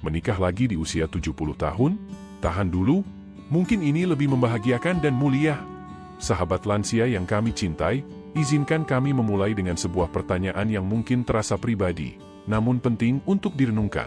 Menikah lagi di usia 70 tahun? Tahan dulu, mungkin ini lebih membahagiakan dan mulia. Sahabat lansia yang kami cintai, izinkan kami memulai dengan sebuah pertanyaan yang mungkin terasa pribadi, namun penting untuk direnungkan.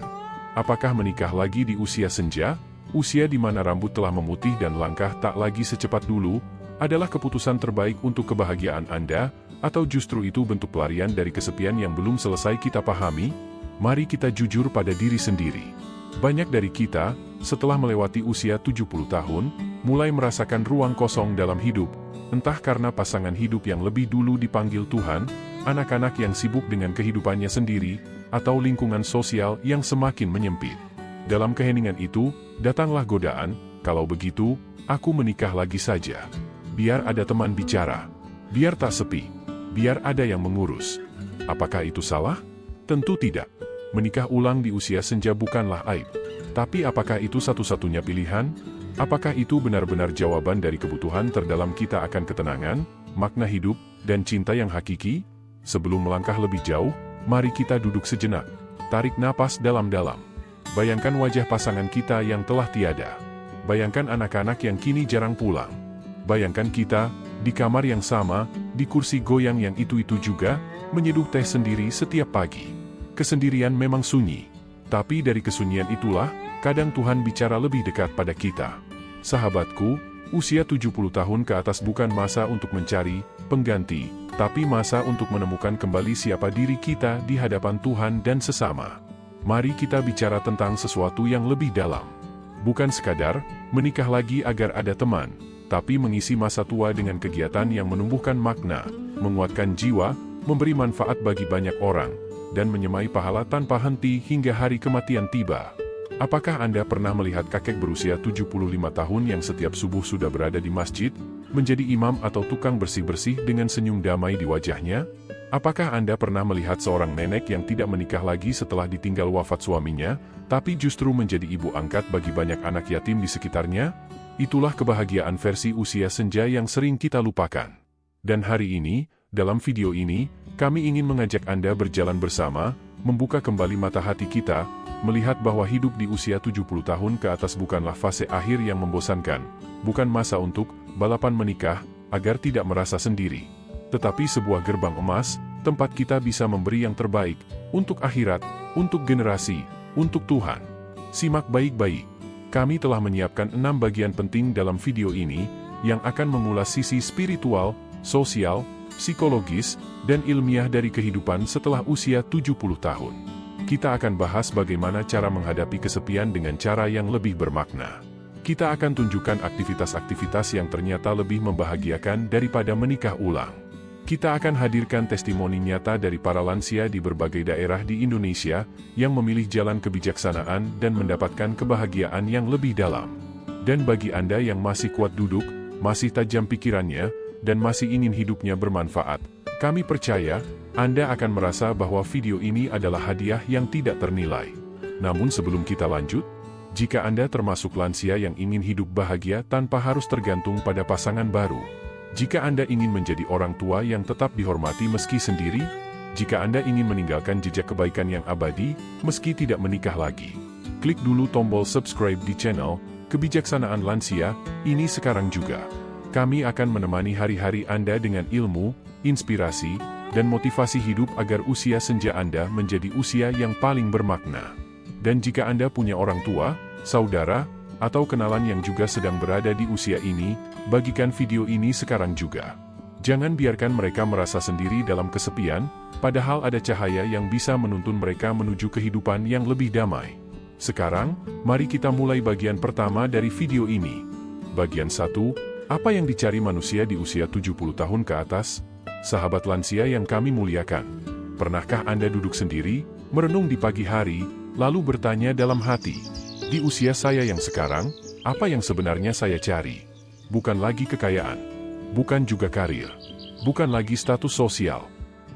Apakah menikah lagi di usia senja, usia di mana rambut telah memutih dan langkah tak lagi secepat dulu, adalah keputusan terbaik untuk kebahagiaan Anda, atau justru itu bentuk pelarian dari kesepian yang belum selesai kita pahami? Mari kita jujur pada diri sendiri. Banyak dari kita, setelah melewati usia 70 tahun, mulai merasakan ruang kosong dalam hidup, entah karena pasangan hidup yang lebih dulu dipanggil Tuhan, anak-anak yang sibuk dengan kehidupannya sendiri, atau lingkungan sosial yang semakin menyempit. Dalam keheningan itu, datanglah godaan, kalau begitu, aku menikah lagi saja. Biar ada teman bicara, biar tak sepi, biar ada yang mengurus. Apakah itu salah? Tentu tidak. Menikah ulang di usia senja bukanlah aib. Tapi apakah itu satu-satunya pilihan? Apakah itu benar-benar jawaban dari kebutuhan terdalam kita akan ketenangan, makna hidup, dan cinta yang hakiki? Sebelum melangkah lebih jauh, mari kita duduk sejenak. Tarik napas dalam-dalam. Bayangkan wajah pasangan kita yang telah tiada. Bayangkan anak-anak yang kini jarang pulang. Bayangkan kita, di kamar yang sama, di kursi goyang yang itu-itu juga, menyeduh teh sendiri setiap pagi. Kesendirian memang sunyi. Tapi dari kesunyian itulah, kadang Tuhan bicara lebih dekat pada kita. Sahabatku, usia 70 tahun ke atas bukan masa untuk mencari pengganti, tapi masa untuk menemukan kembali siapa diri kita di hadapan Tuhan dan sesama. Mari kita bicara tentang sesuatu yang lebih dalam. Bukan sekadar menikah lagi agar ada teman, tapi mengisi masa tua dengan kegiatan yang menumbuhkan makna, menguatkan jiwa, memberi manfaat bagi banyak orang, dan menyemai pahala tanpa henti hingga hari kematian tiba. Apakah Anda pernah melihat kakek berusia 75 tahun yang setiap subuh sudah berada di masjid, menjadi imam atau tukang bersih-bersih dengan senyum damai di wajahnya? Apakah Anda pernah melihat seorang nenek yang tidak menikah lagi setelah ditinggal wafat suaminya, tapi justru menjadi ibu angkat bagi banyak anak yatim di sekitarnya? Itulah kebahagiaan versi usia senja yang sering kita lupakan. Dan hari ini, dalam video ini, kami ingin mengajak Anda berjalan bersama, membuka kembali mata hati kita, melihat bahwa hidup di usia 70 tahun ke atas bukanlah fase akhir yang membosankan, bukan masa untuk balapan menikah, agar tidak merasa sendiri. Tetapi sebuah gerbang emas, tempat kita bisa memberi yang terbaik, untuk akhirat, untuk generasi, untuk Tuhan. Simak baik-baik. Kami telah menyiapkan 6 bagian penting dalam video ini, yang akan mengulas sisi spiritual, sosial, psikologis, dan ilmiah dari kehidupan setelah usia 70 tahun. Kita akan bahas bagaimana cara menghadapi kesepian dengan cara yang lebih bermakna. Kita akan tunjukkan aktivitas-aktivitas yang ternyata lebih membahagiakan daripada menikah ulang. Kita akan hadirkan testimoni nyata dari para lansia di berbagai daerah di Indonesia yang memilih jalan kebijaksanaan dan mendapatkan kebahagiaan yang lebih dalam. Dan bagi Anda yang masih kuat duduk, masih tajam pikirannya, dan masih ingin hidupnya bermanfaat, kami percaya, Anda akan merasa bahwa video ini adalah hadiah yang tidak ternilai. Namun sebelum kita lanjut, jika Anda termasuk lansia yang ingin hidup bahagia tanpa harus tergantung pada pasangan baru, jika Anda ingin menjadi orang tua yang tetap dihormati meski sendiri, jika Anda ingin meninggalkan jejak kebaikan yang abadi, meski tidak menikah lagi, klik dulu tombol subscribe di channel Kebijaksanaan Lansia ini sekarang juga. Kami akan menemani hari-hari Anda dengan ilmu, inspirasi, dan motivasi hidup agar usia senja Anda menjadi usia yang paling bermakna. Dan jika Anda punya orang tua, saudara, atau kenalan yang juga sedang berada di usia ini, bagikan video ini sekarang juga. Jangan biarkan mereka merasa sendiri dalam kesepian, padahal ada cahaya yang bisa menuntun mereka menuju kehidupan yang lebih damai. Sekarang, mari kita mulai bagian pertama dari video ini. Bagian 1, apa yang dicari manusia di usia 70 tahun ke atas? Sahabat lansia yang kami muliakan, pernahkah Anda duduk sendiri, merenung di pagi hari, lalu bertanya dalam hati, di usia saya yang sekarang, apa yang sebenarnya saya cari? Bukan lagi kekayaan, bukan juga karir, bukan lagi status sosial,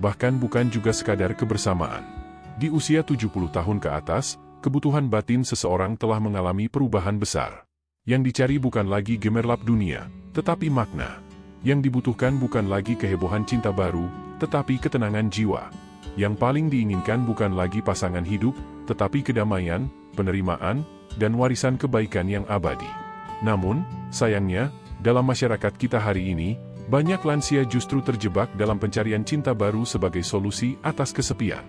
bahkan bukan juga sekadar kebersamaan. Di usia 70 tahun ke atas, kebutuhan batin seseorang telah mengalami perubahan besar. Yang dicari bukan lagi gemerlap dunia, tetapi makna. Yang dibutuhkan bukan lagi kehebohan cinta baru, tetapi ketenangan jiwa. Yang paling diinginkan bukan lagi pasangan hidup, tetapi kedamaian, penerimaan, dan warisan kebaikan yang abadi. Namun, sayangnya, dalam masyarakat kita hari ini, banyak lansia justru terjebak dalam pencarian cinta baru sebagai solusi atas kesepian.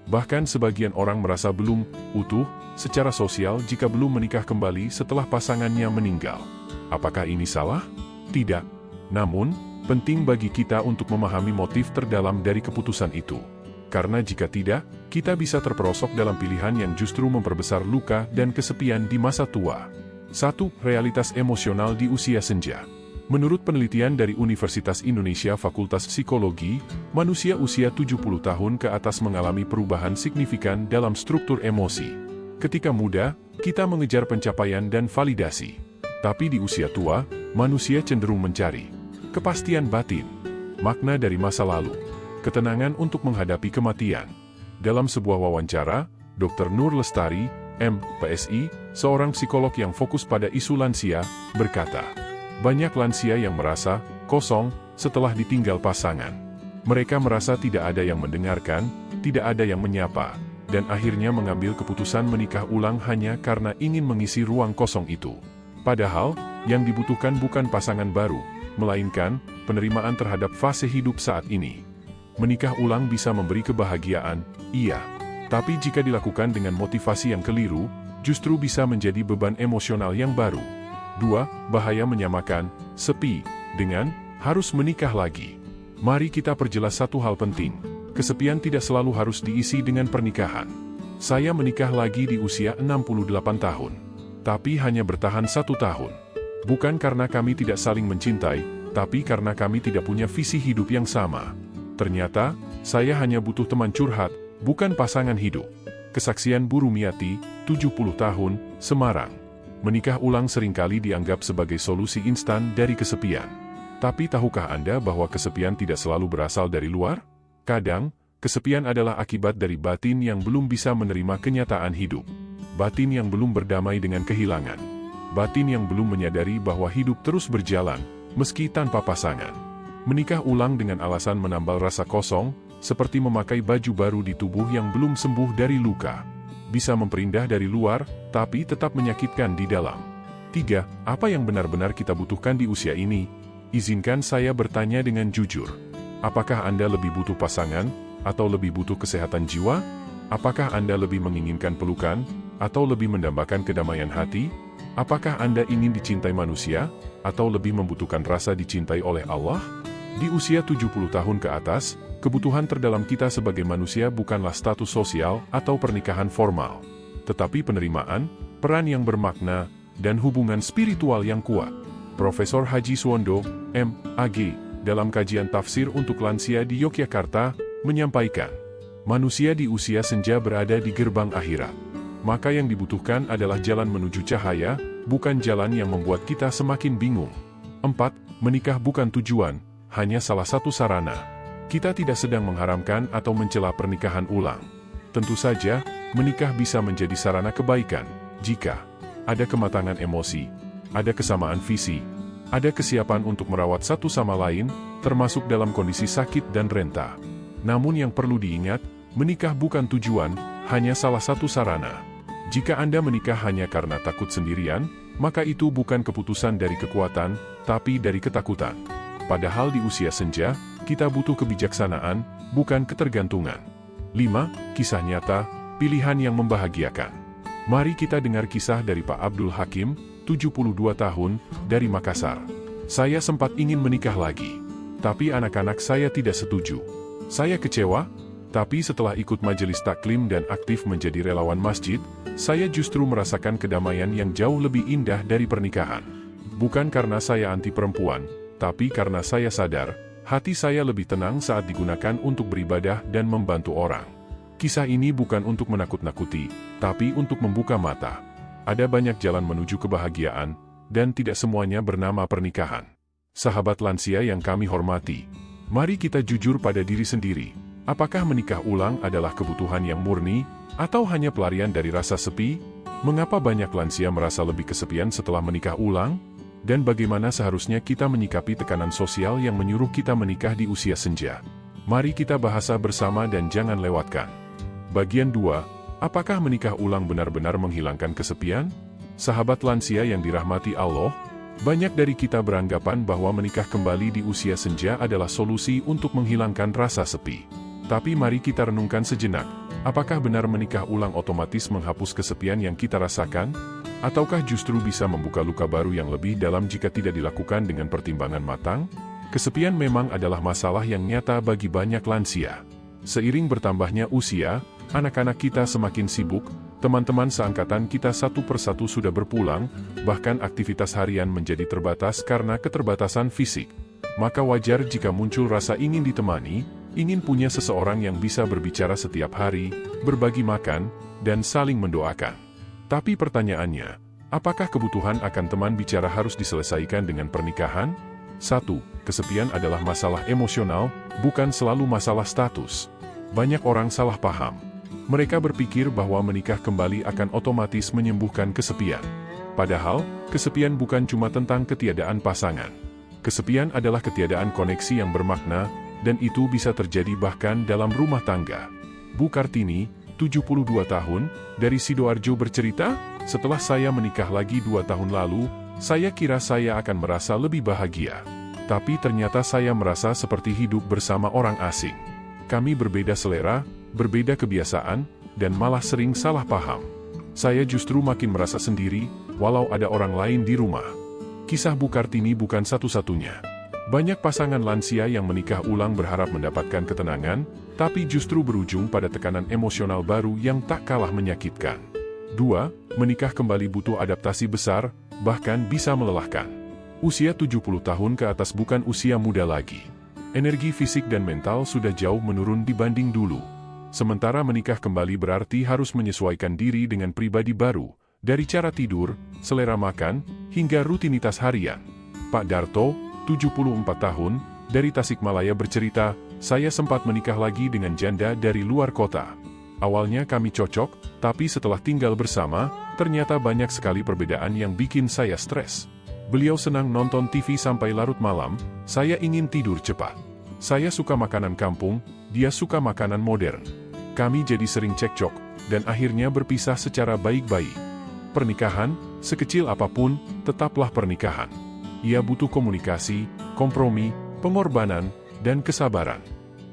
Bahkan sebagian orang merasa belum utuh secara sosial jika belum menikah kembali setelah pasangannya meninggal. Apakah ini salah? Tidak. Namun, penting bagi kita untuk memahami motif terdalam dari keputusan itu. Karena jika tidak, kita bisa terperosok dalam pilihan yang justru memperbesar luka dan kesepian di masa tua. 1. Realitas emosional di usia senja. Menurut penelitian dari Universitas Indonesia Fakultas Psikologi, manusia usia 70 tahun ke atas mengalami perubahan signifikan dalam struktur emosi. Ketika muda, kita mengejar pencapaian dan validasi. Tapi di usia tua, manusia cenderung mencari kepastian batin, makna dari masa lalu, ketenangan untuk menghadapi kematian. Dalam sebuah wawancara, Dr. Nur Lestari, M.Psi, seorang psikolog yang fokus pada isu lansia, berkata, banyak lansia yang merasa kosong setelah ditinggal pasangan. Mereka merasa tidak ada yang mendengarkan, tidak ada yang menyapa, dan akhirnya mengambil keputusan menikah ulang hanya karena ingin mengisi ruang kosong itu. Padahal, yang dibutuhkan bukan pasangan baru, melainkan penerimaan terhadap fase hidup saat ini. Menikah ulang bisa memberi kebahagiaan, iya. Tapi jika dilakukan dengan motivasi yang keliru, justru bisa menjadi beban emosional yang baru. 2. Bahaya menyamakan sepi dengan harus menikah lagi. Mari kita perjelas satu hal penting. Kesepian tidak selalu harus diisi dengan pernikahan. Saya menikah lagi di usia 68 tahun. Tapi hanya bertahan 1 tahun. Bukan karena kami tidak saling mencintai, tapi karena kami tidak punya visi hidup yang sama. Ternyata, saya hanya butuh teman curhat, bukan pasangan hidup. Kesaksian Bu Rumiati, 70 tahun, Semarang. Menikah ulang seringkali dianggap sebagai solusi instan dari kesepian. Tapi tahukah Anda bahwa kesepian tidak selalu berasal dari luar? Kadang, kesepian adalah akibat dari batin yang belum bisa menerima kenyataan hidup. Batin yang belum berdamai dengan kehilangan. Batin yang belum menyadari bahwa hidup terus berjalan, meski tanpa pasangan. Menikah ulang dengan alasan menambal rasa kosong, seperti memakai baju baru di tubuh yang belum sembuh dari luka. Bisa memperindah dari luar, tapi tetap menyakitkan di dalam. 3. Apa yang benar-benar kita butuhkan di usia ini? Izinkan saya bertanya dengan jujur. Apakah Anda lebih butuh pasangan, atau lebih butuh kesehatan jiwa? Apakah Anda lebih menginginkan pelukan, atau lebih mendambakan kedamaian hati? Apakah Anda ingin dicintai manusia, atau lebih membutuhkan rasa dicintai oleh Allah? Di usia 70 tahun ke atas, kebutuhan terdalam kita sebagai manusia bukanlah status sosial atau pernikahan formal, tetapi penerimaan, peran yang bermakna, dan hubungan spiritual yang kuat. Profesor Haji Suwondo, M.Ag., dalam kajian tafsir untuk lansia di Yogyakarta, menyampaikan, manusia di usia senja berada di gerbang akhirat. Maka yang dibutuhkan adalah jalan menuju cahaya, bukan jalan yang membuat kita semakin bingung. 4. Menikah bukan tujuan, hanya salah satu sarana. Kita tidak sedang mengharamkan atau mencela pernikahan ulang. Tentu saja, menikah bisa menjadi sarana kebaikan, jika ada kematangan emosi, ada kesamaan visi, ada kesiapan untuk merawat satu sama lain, termasuk dalam kondisi sakit dan renta. Namun yang perlu diingat, menikah bukan tujuan, hanya salah satu sarana. Jika Anda menikah hanya karena takut sendirian, maka itu bukan keputusan dari kekuatan, tapi dari ketakutan. Padahal di usia senja, kita butuh kebijaksanaan, bukan ketergantungan. 5. Kisah nyata, pilihan yang membahagiakan. Mari kita dengar kisah dari Pak Abdul Hakim, 72 tahun, dari Makassar. Saya sempat ingin menikah lagi. Tapi anak-anak saya tidak setuju. Saya kecewa, tapi setelah ikut majelis taklim dan aktif menjadi relawan masjid, saya justru merasakan kedamaian yang jauh lebih indah dari pernikahan. Bukan karena saya anti perempuan, tapi karena saya sadar, hati saya lebih tenang saat digunakan untuk beribadah dan membantu orang. Kisah ini bukan untuk menakut-nakuti, tapi untuk membuka mata. Ada banyak jalan menuju kebahagiaan, dan tidak semuanya bernama pernikahan. Sahabat lansia yang kami hormati, mari kita jujur pada diri sendiri. Apakah menikah ulang adalah kebutuhan yang murni, atau hanya pelarian dari rasa sepi? Mengapa banyak lansia merasa lebih kesepian setelah menikah ulang? Dan bagaimana seharusnya kita menyikapi tekanan sosial yang menyuruh kita menikah di usia senja? Mari kita bahas bersama dan jangan lewatkan. Bagian 2, Apakah menikah ulang benar-benar menghilangkan kesepian? Sahabat lansia yang dirahmati Allah, banyak dari kita beranggapan bahwa menikah kembali di usia senja adalah solusi untuk menghilangkan rasa sepi. Tapi mari kita renungkan sejenak, apakah benar menikah ulang otomatis menghapus kesepian yang kita rasakan? Ataukah justru bisa membuka luka baru yang lebih dalam jika tidak dilakukan dengan pertimbangan matang? Kesepian memang adalah masalah yang nyata bagi banyak lansia. Seiring bertambahnya usia, anak-anak kita semakin sibuk, teman-teman seangkatan kita satu persatu sudah berpulang, bahkan aktivitas harian menjadi terbatas karena keterbatasan fisik. Maka wajar jika muncul rasa ingin ditemani, ingin punya seseorang yang bisa berbicara setiap hari, berbagi makan, dan saling mendoakan. Tapi pertanyaannya, apakah kebutuhan akan teman bicara harus diselesaikan dengan pernikahan? 1. Kesepian adalah masalah emosional, bukan selalu masalah status. Banyak orang salah paham. Mereka berpikir bahwa menikah kembali akan otomatis menyembuhkan kesepian. Padahal, kesepian bukan cuma tentang ketiadaan pasangan. Kesepian adalah ketiadaan koneksi yang bermakna, dan itu bisa terjadi bahkan dalam rumah tangga. Bu Kartini, 72 tahun, dari Sidoarjo bercerita, setelah saya menikah lagi 2 tahun lalu, saya kira saya akan merasa lebih bahagia. Tapi ternyata saya merasa seperti hidup bersama orang asing. Kami berbeda selera, berbeda kebiasaan, dan malah sering salah paham. Saya justru makin merasa sendiri, walau ada orang lain di rumah. Kisah Bu Kartini bukan satu-satunya. Banyak pasangan lansia yang menikah ulang berharap mendapatkan ketenangan, tapi justru berujung pada tekanan emosional baru yang tak kalah menyakitkan. 2. Menikah kembali butuh adaptasi besar, bahkan bisa melelahkan. Usia 70 tahun ke atas bukan usia muda lagi. Energi fisik dan mental sudah jauh menurun dibanding dulu. Sementara menikah kembali berarti harus menyesuaikan diri dengan pribadi baru, dari cara tidur, selera makan, hingga rutinitas harian. Pak Darto, 74 tahun, dari Tasikmalaya bercerita, saya sempat menikah lagi dengan janda dari luar kota. Awalnya kami cocok, tapi setelah tinggal bersama, ternyata banyak sekali perbedaan yang bikin saya stres. Beliau senang nonton TV sampai larut malam, saya ingin tidur cepat. Saya suka makanan kampung, dia suka makanan modern. Kami jadi sering cekcok, dan akhirnya berpisah secara baik-baik. Pernikahan, sekecil apapun, tetaplah pernikahan. Ia butuh komunikasi, kompromi, pengorbanan, dan kesabaran.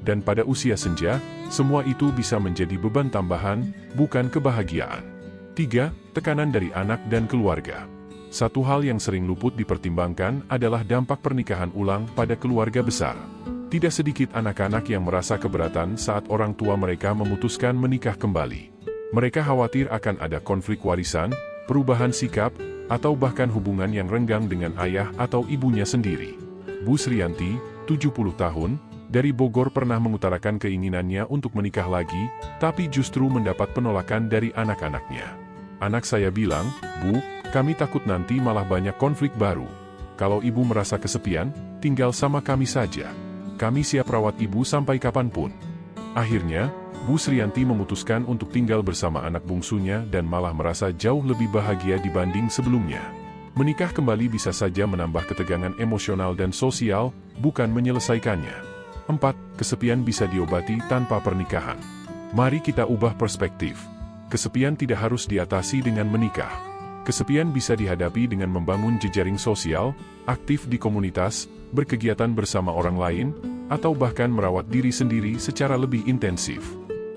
Dan pada usia senja, semua itu bisa menjadi beban tambahan, bukan kebahagiaan. 3. Tekanan dari anak dan keluarga. Satu hal yang sering luput dipertimbangkan adalah dampak pernikahan ulang pada keluarga besar. Tidak sedikit anak-anak yang merasa keberatan saat orang tua mereka memutuskan menikah kembali. Mereka khawatir akan ada konflik warisan, perubahan sikap, atau bahkan hubungan yang renggang dengan ayah atau ibunya sendiri. Bu Srianti, 70 tahun, dari Bogor pernah mengutarakan keinginannya untuk menikah lagi, tapi justru mendapat penolakan dari anak-anaknya. Anak saya bilang, "Bu, kami takut nanti malah banyak konflik baru. Kalau ibu merasa kesepian, tinggal sama kami saja. Kami siap rawat ibu sampai kapanpun." Akhirnya, Bu Srianti memutuskan untuk tinggal bersama anak bungsunya dan malah merasa jauh lebih bahagia dibanding sebelumnya. Menikah kembali bisa saja menambah ketegangan emosional dan sosial, bukan menyelesaikannya. 4. Kesepian bisa diobati tanpa pernikahan. Mari kita ubah perspektif. Kesepian tidak harus diatasi dengan menikah. Kesepian bisa dihadapi dengan membangun jejaring sosial, aktif di komunitas, berkegiatan bersama orang lain, atau bahkan merawat diri sendiri secara lebih intensif.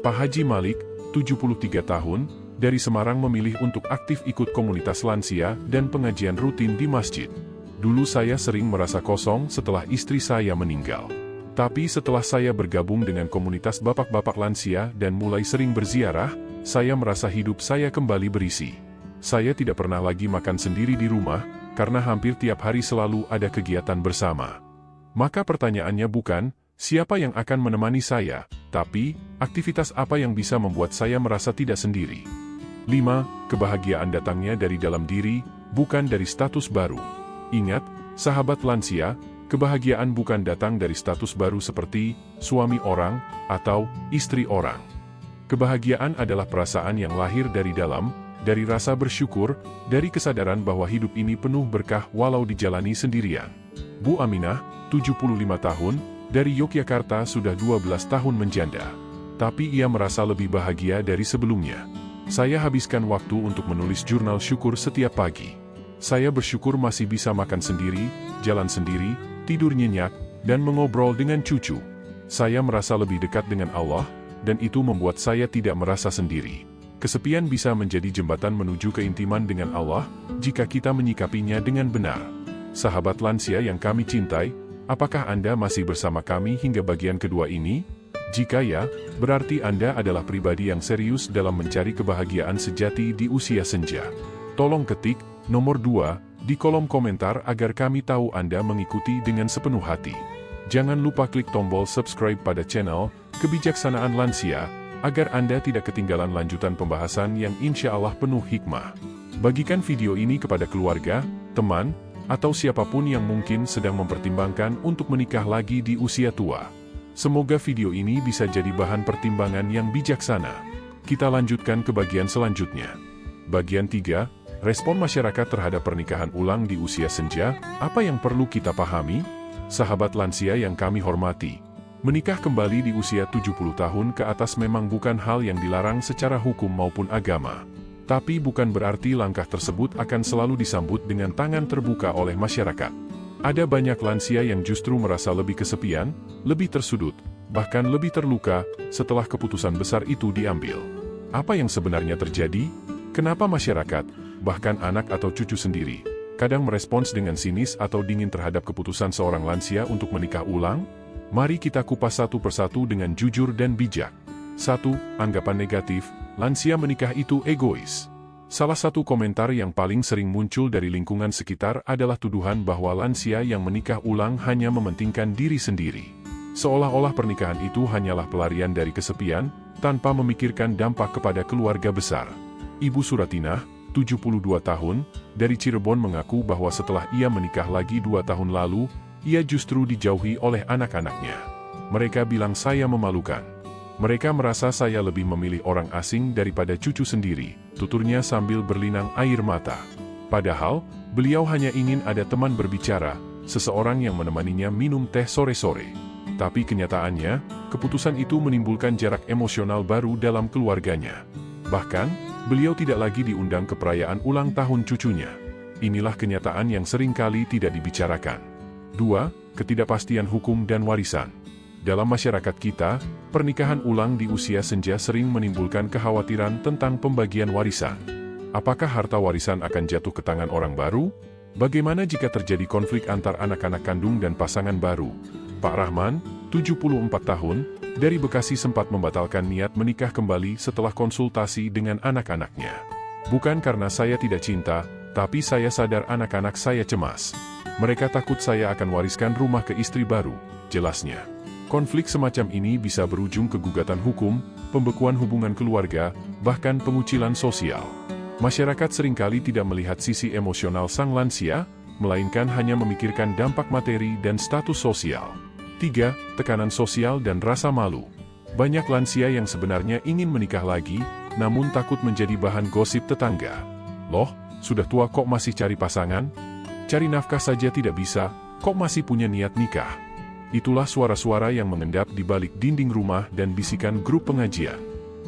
Pak Haji Malik, 73 tahun, dari Semarang memilih untuk aktif ikut komunitas lansia dan pengajian rutin di masjid. Dulu saya sering merasa kosong setelah istri saya meninggal. Tapi setelah saya bergabung dengan komunitas bapak-bapak lansia dan mulai sering berziarah, saya merasa hidup saya kembali berisi. Saya tidak pernah lagi makan sendiri di rumah, karena hampir tiap hari selalu ada kegiatan bersama. Maka pertanyaannya bukan, siapa yang akan menemani saya, tapi, aktivitas apa yang bisa membuat saya merasa tidak sendiri. 5. Kebahagiaan datangnya dari dalam diri, bukan dari status baru. Ingat, sahabat lansia, kebahagiaan bukan datang dari status baru seperti suami orang atau istri orang. Kebahagiaan adalah perasaan yang lahir dari dalam, dari rasa bersyukur, dari kesadaran bahwa hidup ini penuh berkah walau dijalani sendirian. Bu Aminah, 75 tahun, dari Yogyakarta sudah 12 tahun menjanda. Tapi ia merasa lebih bahagia dari sebelumnya. Saya habiskan waktu untuk menulis jurnal syukur setiap pagi. Saya bersyukur masih bisa makan sendiri, jalan sendiri, tidur nyenyak, dan mengobrol dengan cucu. Saya merasa lebih dekat dengan Allah, dan itu membuat saya tidak merasa sendiri. Kesepian bisa menjadi jembatan menuju keintiman dengan Allah, jika kita menyikapinya dengan benar. Sahabat lansia yang kami cintai, apakah Anda masih bersama kami hingga bagian kedua ini? Jika ya, berarti Anda adalah pribadi yang serius dalam mencari kebahagiaan sejati di usia senja. Tolong ketik nomor 2 di kolom komentar agar kami tahu Anda mengikuti dengan sepenuh hati. Jangan lupa klik tombol subscribe pada channel Kebijaksanaan Lansia, agar Anda tidak ketinggalan lanjutan pembahasan yang insya Allah penuh hikmah. Bagikan video ini kepada keluarga, teman, atau siapapun yang mungkin sedang mempertimbangkan untuk menikah lagi di usia tua. Semoga video ini bisa jadi bahan pertimbangan yang bijaksana. Kita lanjutkan ke bagian selanjutnya. Bagian 3, respon masyarakat terhadap pernikahan ulang di usia senja, apa yang perlu kita pahami? Sahabat lansia yang kami hormati, menikah kembali di usia 70 tahun ke atas memang bukan hal yang dilarang secara hukum maupun agama. Tapi bukan berarti langkah tersebut akan selalu disambut dengan tangan terbuka oleh masyarakat. Ada banyak lansia yang justru merasa lebih kesepian, lebih tersudut, bahkan lebih terluka setelah keputusan besar itu diambil. Apa yang sebenarnya terjadi? Kenapa masyarakat, bahkan anak atau cucu sendiri, kadang merespons dengan sinis atau dingin terhadap keputusan seorang lansia untuk menikah ulang? Mari kita kupas satu persatu dengan jujur dan bijak. 1. Anggapan negatif, lansia menikah itu egois. Salah satu komentar yang paling sering muncul dari lingkungan sekitar adalah tuduhan bahwa lansia yang menikah ulang hanya mementingkan diri sendiri. Seolah-olah pernikahan itu hanyalah pelarian dari kesepian, tanpa memikirkan dampak kepada keluarga besar. Ibu Suratinah, 72 tahun, dari Cirebon mengaku bahwa setelah ia menikah lagi 2 tahun lalu, ia justru dijauhi oleh anak-anaknya. Mereka bilang saya memalukan. Mereka merasa saya lebih memilih orang asing daripada cucu sendiri, tuturnya sambil berlinang air mata. Padahal, beliau hanya ingin ada teman berbicara, seseorang yang menemaninya minum teh sore-sore. Tapi kenyataannya, keputusan itu menimbulkan jarak emosional baru dalam keluarganya. Bahkan, beliau tidak lagi diundang ke perayaan ulang tahun cucunya. Inilah kenyataan yang seringkali tidak dibicarakan. 2. Ketidakpastian hukum dan warisan. Dalam masyarakat kita, pernikahan ulang di usia senja sering menimbulkan kekhawatiran tentang pembagian warisan. Apakah harta warisan akan jatuh ke tangan orang baru? Bagaimana jika terjadi konflik antar anak-anak kandung dan pasangan baru? Pak Rahman, 74 tahun, dari Bekasi sempat membatalkan niat menikah kembali setelah konsultasi dengan anak-anaknya. Bukan karena saya tidak cinta, tapi saya sadar anak-anak saya cemas. Mereka takut saya akan wariskan rumah ke istri baru, jelasnya. Konflik semacam ini bisa berujung ke gugatan hukum, pembekuan hubungan keluarga, bahkan pengucilan sosial. Masyarakat seringkali tidak melihat sisi emosional sang lansia, melainkan hanya memikirkan dampak materi dan status sosial. 3. Tekanan sosial dan rasa malu. Banyak lansia yang sebenarnya ingin menikah lagi, namun takut menjadi bahan gosip tetangga. Loh, sudah tua kok masih cari pasangan? Cari nafkah saja tidak bisa, kok masih punya niat nikah? Itulah suara-suara yang mengendap di balik dinding rumah dan bisikan grup pengajian.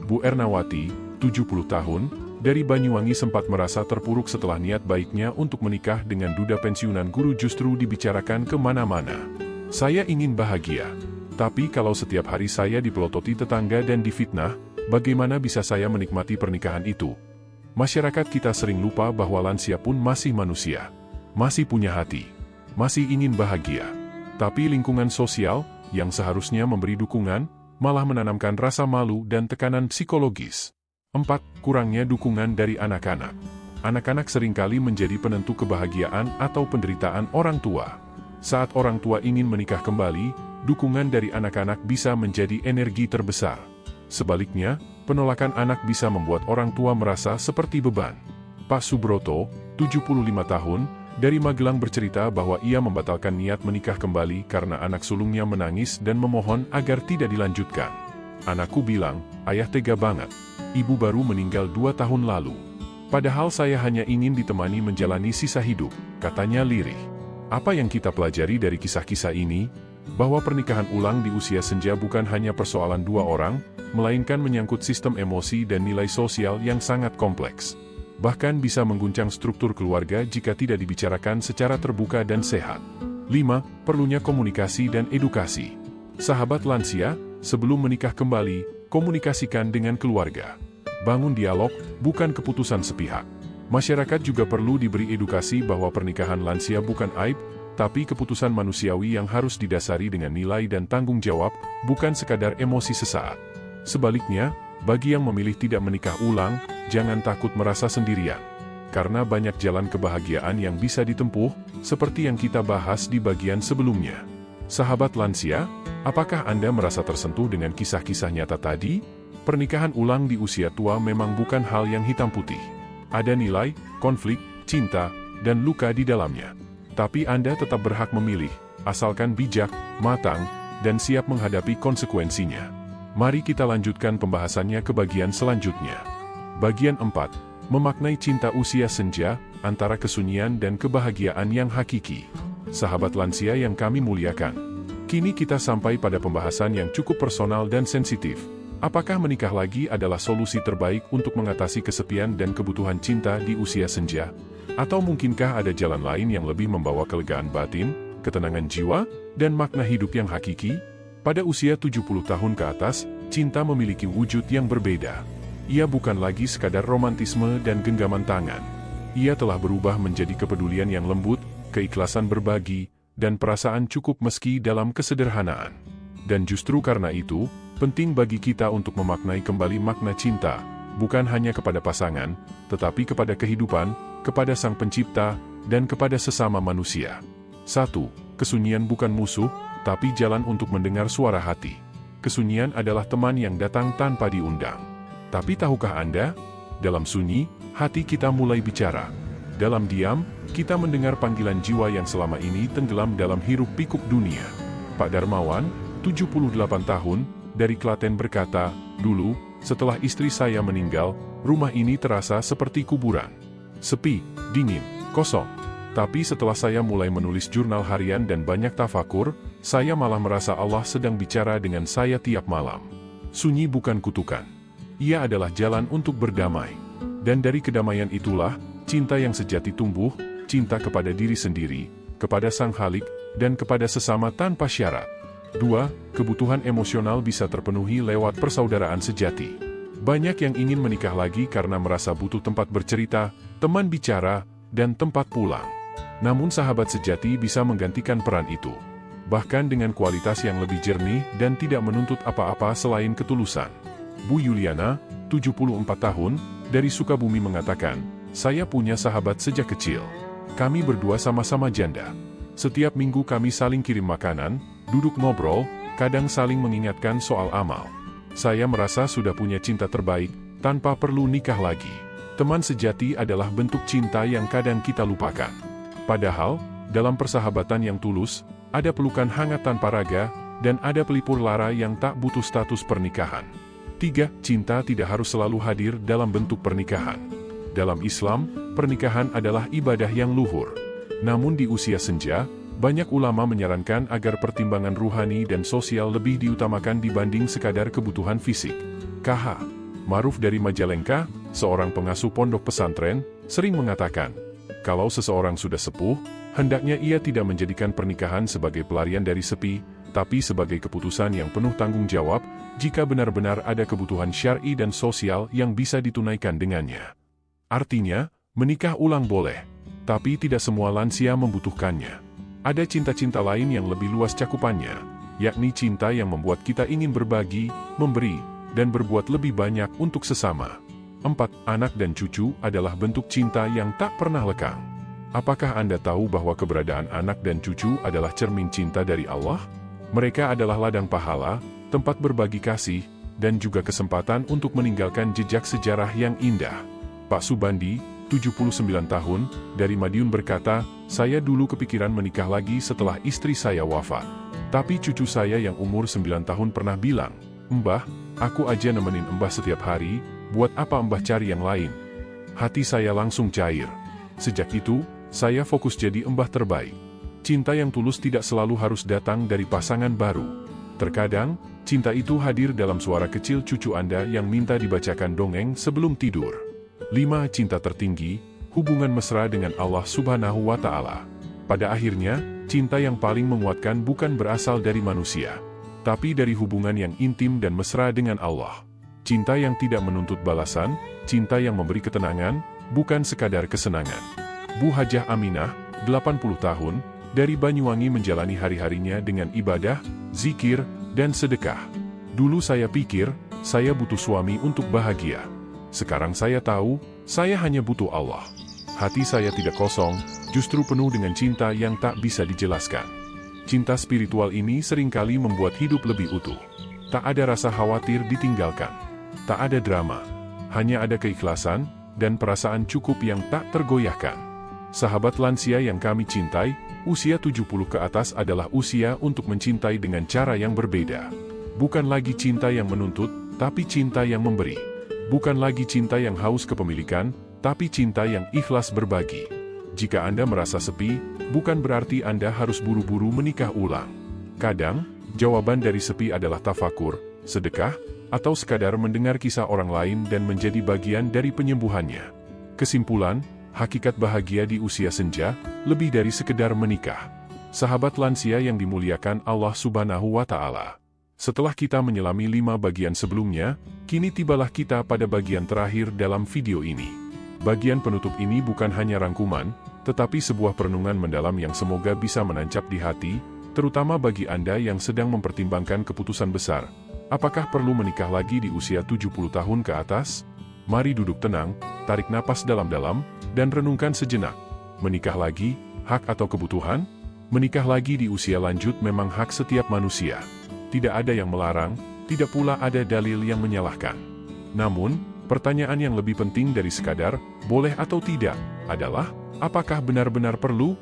Bu Ernawati, 70 tahun, dari Banyuwangi sempat merasa terpuruk setelah niat baiknya untuk menikah dengan duda pensiunan guru justru dibicarakan kemana-mana. Saya ingin bahagia, tapi kalau setiap hari saya dipelototi tetangga dan difitnah, bagaimana bisa saya menikmati pernikahan itu? Masyarakat kita sering lupa bahwa lansia pun masih manusia, masih punya hati, masih ingin bahagia. Tapi lingkungan sosial, yang seharusnya memberi dukungan, malah menanamkan rasa malu dan tekanan psikologis. 4. Kurangnya dukungan dari anak-anak. Anak-anak seringkali menjadi penentu kebahagiaan atau penderitaan orang tua. Saat orang tua ingin menikah kembali, dukungan dari anak-anak bisa menjadi energi terbesar. Sebaliknya, penolakan anak bisa membuat orang tua merasa seperti beban. Pak Subroto, 75 tahun, dari Magelang bercerita bahwa ia membatalkan niat menikah kembali karena anak sulungnya menangis dan memohon agar tidak dilanjutkan. Anakku bilang, ayah tega banget. Ibu baru meninggal 2 tahun lalu. Padahal saya hanya ingin ditemani menjalani sisa hidup, katanya lirih. Apa yang kita pelajari dari kisah-kisah ini? Bahwa pernikahan ulang di usia senja bukan hanya persoalan 2 orang, melainkan menyangkut sistem emosi dan nilai sosial yang sangat kompleks. Bahkan bisa mengguncang struktur keluarga jika tidak dibicarakan secara terbuka dan sehat. 5. Perlunya komunikasi dan edukasi. Sahabat lansia, sebelum menikah kembali, komunikasikan dengan keluarga. Bangun dialog, bukan keputusan sepihak. Masyarakat juga perlu diberi edukasi bahwa pernikahan lansia bukan aib, tapi keputusan manusiawi yang harus didasari dengan nilai dan tanggung jawab, bukan sekadar emosi sesaat. Sebaliknya, bagi yang memilih tidak menikah ulang, jangan takut merasa sendirian. Karena banyak jalan kebahagiaan yang bisa ditempuh, seperti yang kita bahas di bagian sebelumnya. Sahabat lansia, apakah Anda merasa tersentuh dengan kisah-kisah nyata tadi? Pernikahan ulang di usia tua memang bukan hal yang hitam putih. Ada nilai, konflik, cinta, dan luka di dalamnya. Tapi Anda tetap berhak memilih, asalkan bijak, matang, dan siap menghadapi konsekuensinya. Mari kita lanjutkan pembahasannya ke bagian selanjutnya. Bagian 4. Memaknai cinta usia senja, antara kesunyian dan kebahagiaan yang hakiki. Sahabat lansia yang kami muliakan. Kini kita sampai pada pembahasan yang cukup personal dan sensitif. Apakah menikah lagi adalah solusi terbaik untuk mengatasi kesepian dan kebutuhan cinta di usia senja? Atau mungkinkah ada jalan lain yang lebih membawa kelegaan batin, ketenangan jiwa, dan makna hidup yang hakiki? Pada usia 70 tahun ke atas, cinta memiliki wujud yang berbeda. Ia bukan lagi sekadar romantisme dan genggaman tangan. Ia telah berubah menjadi kepedulian yang lembut, keikhlasan berbagi, dan perasaan cukup meski dalam kesederhanaan. Dan justru karena itu, penting bagi kita untuk memaknai kembali makna cinta, bukan hanya kepada pasangan, tetapi kepada kehidupan, kepada Sang Pencipta, dan kepada sesama manusia. 1. Kesunyian bukan musuh, tapi jalan untuk mendengar suara hati. Kesunyian adalah teman yang datang tanpa diundang. Tapi tahukah Anda? Dalam sunyi, hati kita mulai bicara. Dalam diam, kita mendengar panggilan jiwa yang selama ini tenggelam dalam hiruk-pikuk dunia. Pak Darmawan, 78 tahun, dari Klaten berkata, "Dulu, setelah istri saya meninggal, rumah ini terasa seperti kuburan. Sepi, dingin, kosong. Tapi setelah saya mulai menulis jurnal harian dan banyak tafakur, saya malah merasa Allah sedang bicara dengan saya tiap malam. Sunyi bukan kutukan. Ia adalah jalan untuk berdamai. Dan dari kedamaian itulah, cinta yang sejati tumbuh, cinta kepada diri sendiri, kepada Sang Khalik, dan kepada sesama tanpa syarat." 2. Kebutuhan emosional bisa terpenuhi lewat persaudaraan sejati. Banyak yang ingin menikah lagi karena merasa butuh tempat bercerita, teman bicara, dan tempat pulang. Namun sahabat sejati bisa menggantikan peran itu. Bahkan dengan kualitas yang lebih jernih dan tidak menuntut apa-apa selain ketulusan. Bu Yuliana, 74 tahun, dari Sukabumi mengatakan, "Saya punya sahabat sejak kecil. Kami berdua sama-sama janda. Setiap minggu kami saling kirim makanan, duduk ngobrol, kadang saling mengingatkan soal amal. Saya merasa sudah punya cinta terbaik, tanpa perlu nikah lagi." Teman sejati adalah bentuk cinta yang kadang kita lupakan. Padahal, dalam persahabatan yang tulus, ada pelukan hangat tanpa raga, dan ada pelipur lara yang tak butuh status pernikahan. 3. Cinta tidak harus selalu hadir dalam bentuk pernikahan. Dalam Islam, pernikahan adalah ibadah yang luhur. Namun di usia senja, banyak ulama menyarankan agar pertimbangan ruhani dan sosial lebih diutamakan dibanding sekadar kebutuhan fisik. KH. Maruf dari Majalengka, seorang pengasuh pondok pesantren, sering mengatakan, kalau seseorang sudah sepuh, hendaknya ia tidak menjadikan pernikahan sebagai pelarian dari sepi, tapi sebagai keputusan yang penuh tanggung jawab, jika benar-benar ada kebutuhan syar'i dan sosial yang bisa ditunaikan dengannya. Artinya, menikah ulang boleh, tapi tidak semua lansia membutuhkannya. Ada cinta-cinta lain yang lebih luas cakupannya, yakni cinta yang membuat kita ingin berbagi, memberi, dan berbuat lebih banyak untuk sesama. 4. Anak dan cucu adalah bentuk cinta yang tak pernah lekang. Apakah Anda tahu bahwa keberadaan anak dan cucu adalah cermin cinta dari Allah? Mereka adalah ladang pahala, tempat berbagi kasih, dan juga kesempatan untuk meninggalkan jejak sejarah yang indah. Pak Subandi, 79 tahun, dari Madiun berkata, "Saya dulu kepikiran menikah lagi setelah istri saya wafat. Tapi cucu saya yang umur 9 tahun pernah bilang, 'Mbah, aku aja nemenin Mbah setiap hari, buat apa Mbah cari yang lain?' Hati saya langsung cair. Sejak itu, saya fokus jadi Mbah terbaik." Cinta yang tulus tidak selalu harus datang dari pasangan baru. Terkadang, Cinta itu hadir dalam suara kecil cucu Anda yang minta dibacakan dongeng sebelum tidur. 5. Cinta tertinggi, hubungan mesra dengan Allah Subhanahu wa Ta'ala. Pada akhirnya, cinta yang paling menguatkan bukan berasal dari manusia, tapi dari hubungan yang intim dan mesra dengan Allah. Cinta yang tidak menuntut balasan, cinta yang memberi ketenangan, bukan sekadar kesenangan. Bu Hajah Aminah, 80 tahun, dari Banyuwangi menjalani hari-harinya dengan ibadah, zikir, dan sedekah. Dulu saya pikir, saya butuh suami untuk bahagia. Sekarang saya tahu, saya hanya butuh Allah. Hati saya tidak kosong, justru penuh dengan cinta yang tak bisa dijelaskan. Cinta spiritual ini seringkali membuat hidup lebih utuh. Tak ada rasa khawatir ditinggalkan. Tak ada drama. Hanya ada keikhlasan, dan perasaan cukup yang tak tergoyahkan. Sahabat lansia yang kami cintai, usia 70 ke atas adalah usia untuk mencintai dengan cara yang berbeda. Bukan lagi cinta yang menuntut, tapi cinta yang memberi. Bukan lagi cinta yang haus kepemilikan, tapi cinta yang ikhlas berbagi. Jika Anda merasa sepi, bukan berarti Anda harus buru-buru menikah ulang. Kadang, jawaban dari sepi adalah tafakur, sedekah, atau sekadar mendengar kisah orang lain dan menjadi bagian dari penyembuhannya. Kesimpulan, hakikat bahagia di usia senja, lebih dari sekedar menikah. Sahabat lansia yang dimuliakan Allah Subhanahu wa Ta'ala. Setelah kita menyelami 5 bagian sebelumnya, kini tibalah kita pada bagian terakhir dalam video ini. Bagian penutup ini bukan hanya rangkuman, tetapi sebuah perenungan mendalam yang semoga bisa menancap di hati, terutama bagi Anda yang sedang mempertimbangkan keputusan besar. Apakah perlu menikah lagi di usia 70 tahun ke atas? Mari duduk tenang, tarik napas dalam-dalam, dan renungkan sejenak. Menikah lagi, hak atau kebutuhan? Menikah lagi di usia lanjut memang hak setiap manusia. Tidak ada yang melarang, tidak pula ada dalil yang menyalahkan. Namun, pertanyaan yang lebih penting dari sekadar, boleh atau tidak, adalah, apakah benar-benar perlu?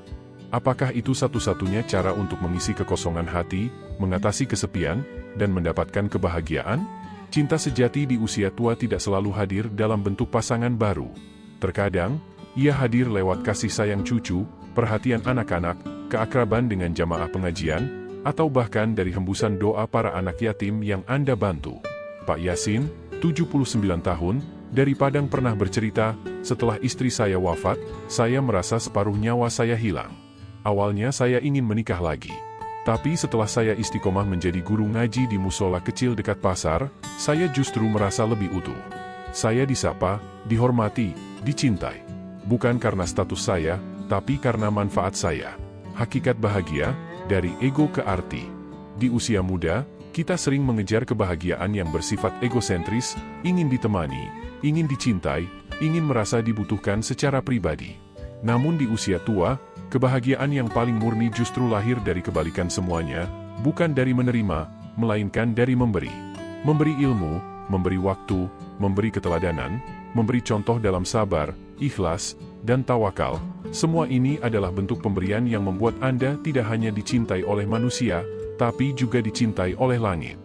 Apakah itu satu-satunya cara untuk mengisi kekosongan hati, mengatasi kesepian, dan mendapatkan kebahagiaan? Cinta sejati di usia tua tidak selalu hadir dalam bentuk pasangan baru. Terkadang, ia hadir lewat kasih sayang cucu, perhatian anak-anak, keakraban dengan jamaah pengajian, atau bahkan dari hembusan doa para anak yatim yang Anda bantu. Pak Yasin, 79 tahun, dari Padang pernah bercerita, setelah istri saya wafat, saya merasa separuh nyawa saya hilang. Awalnya saya ingin menikah lagi. Tapi setelah saya istiqomah menjadi guru ngaji di musola kecil dekat pasar, saya justru merasa lebih utuh. Saya disapa, dihormati, dicintai. Bukan karena status saya, tapi karena manfaat saya. Hakikat bahagia, dari ego ke arti. Di usia muda, kita sering mengejar kebahagiaan yang bersifat egosentris, ingin ditemani, ingin dicintai, ingin merasa dibutuhkan secara pribadi. Namun di usia tua, kebahagiaan yang paling murni justru lahir dari kebalikan semuanya, bukan dari menerima, melainkan dari memberi. Memberi ilmu, memberi waktu, memberi keteladanan, memberi contoh dalam sabar, ikhlas, dan tawakal. Semua ini adalah bentuk pemberian yang membuat Anda tidak hanya dicintai oleh manusia, tapi juga dicintai oleh langit.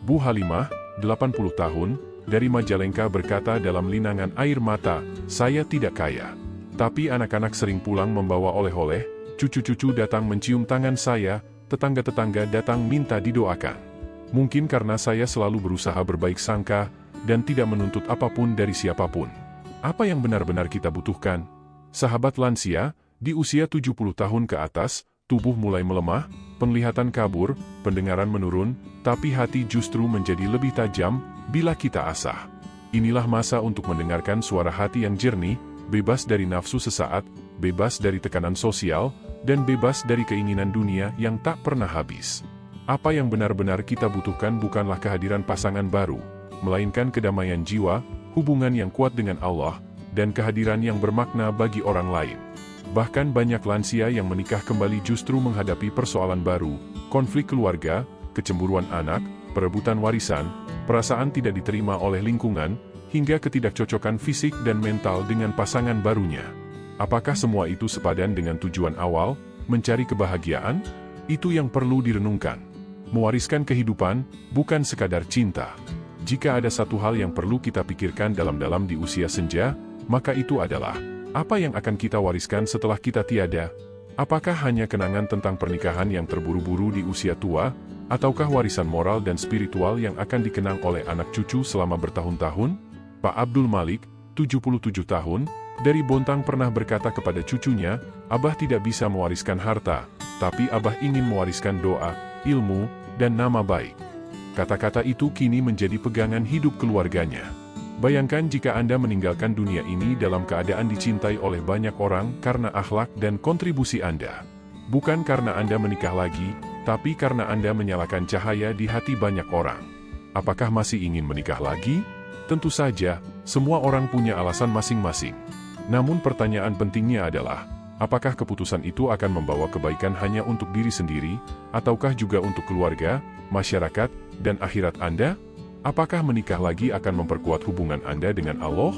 Bu Halimah, 80 tahun, dari Majalengka berkata dalam linangan air mata, "Saya tidak kaya. Tapi anak-anak sering pulang membawa oleh-oleh, cucu-cucu datang mencium tangan saya, tetangga-tetangga datang minta didoakan. Mungkin karena saya selalu berusaha berbaik sangka, dan tidak menuntut apapun dari siapapun." Apa yang benar-benar kita butuhkan? Sahabat lansia, di usia 70 tahun ke atas, tubuh mulai melemah, penglihatan kabur, pendengaran menurun, tapi hati justru menjadi lebih tajam bila kita asah. Inilah masa untuk mendengarkan suara hati yang jernih, bebas dari nafsu sesaat, bebas dari tekanan sosial, dan bebas dari keinginan dunia yang tak pernah habis. Apa yang benar-benar kita butuhkan bukanlah kehadiran pasangan baru, melainkan kedamaian jiwa, hubungan yang kuat dengan Allah, dan kehadiran yang bermakna bagi orang lain. Bahkan banyak lansia yang menikah kembali justru menghadapi persoalan baru, konflik keluarga, kecemburuan anak, perebutan warisan, perasaan tidak diterima oleh lingkungan, hingga ketidakcocokan fisik dan mental dengan pasangan barunya. Apakah semua itu sepadan dengan tujuan awal, mencari kebahagiaan? Itu yang perlu direnungkan. Mewariskan kehidupan, bukan sekadar cinta. Jika ada satu hal yang perlu kita pikirkan dalam-dalam di usia senja, maka itu adalah, apa yang akan kita wariskan setelah kita tiada? Apakah hanya kenangan tentang pernikahan yang terburu-buru di usia tua, Ataukah warisan moral dan spiritual yang akan dikenang oleh anak cucu selama bertahun-tahun? Pak Abdul Malik, 77 tahun, dari Bontang pernah berkata kepada cucunya, "Abah tidak bisa mewariskan harta, tapi Abah ingin mewariskan doa, ilmu, dan nama baik." Kata-kata itu kini menjadi pegangan hidup keluarganya. Bayangkan jika Anda meninggalkan dunia ini dalam keadaan dicintai oleh banyak orang karena akhlak dan kontribusi Anda. Bukan karena Anda menikah lagi, tapi karena Anda menyalakan cahaya di hati banyak orang. Apakah masih ingin menikah lagi? Tentu saja, semua orang punya alasan masing-masing. Namun pertanyaan pentingnya adalah, apakah keputusan itu akan membawa kebaikan hanya untuk diri sendiri, ataukah juga untuk keluarga, masyarakat, dan akhirat Anda? Apakah menikah lagi akan memperkuat hubungan Anda dengan Allah?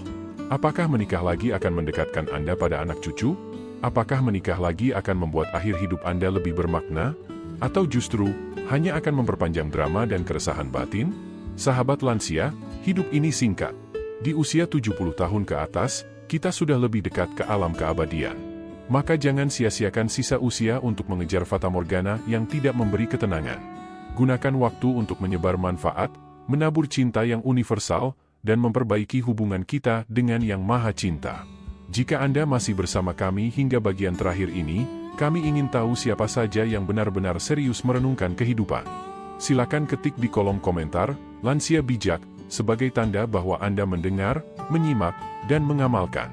Apakah menikah lagi akan mendekatkan Anda pada anak cucu? Apakah menikah lagi akan membuat akhir hidup Anda lebih bermakna? Atau justru, hanya akan memperpanjang drama dan keresahan batin? Sahabat lansia, hidup ini singkat. Di usia 70 tahun ke atas, kita sudah lebih dekat ke alam keabadian. Maka jangan sia-siakan sisa usia untuk mengejar fatamorgana yang tidak memberi ketenangan. Gunakan waktu untuk menyebar manfaat, menabur cinta yang universal, dan memperbaiki hubungan kita dengan Yang Maha Cinta. Jika Anda masih bersama kami hingga bagian terakhir ini, kami ingin tahu siapa saja yang benar-benar serius merenungkan kehidupan. Silakan ketik di kolom komentar, "Lansia Bijak," sebagai tanda bahwa Anda mendengar, menyimak, dan mengamalkan.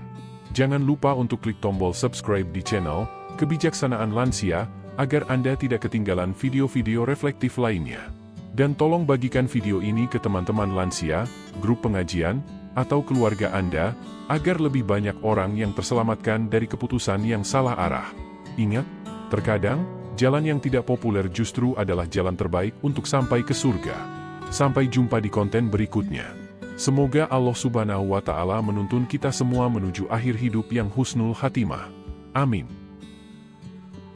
Jangan lupa untuk klik tombol subscribe di channel Kebijaksanaan Lansia, agar Anda tidak ketinggalan video-video reflektif lainnya. Dan tolong bagikan video ini ke teman-teman lansia, grup pengajian, atau keluarga Anda, agar lebih banyak orang yang terselamatkan dari keputusan yang salah arah. Ingat, terkadang, jalan yang tidak populer justru adalah jalan terbaik untuk sampai ke surga. Sampai jumpa di konten berikutnya. Semoga Allah Subhanahu wa Ta'ala menuntun kita semua menuju akhir hidup yang husnul khatimah. Amin.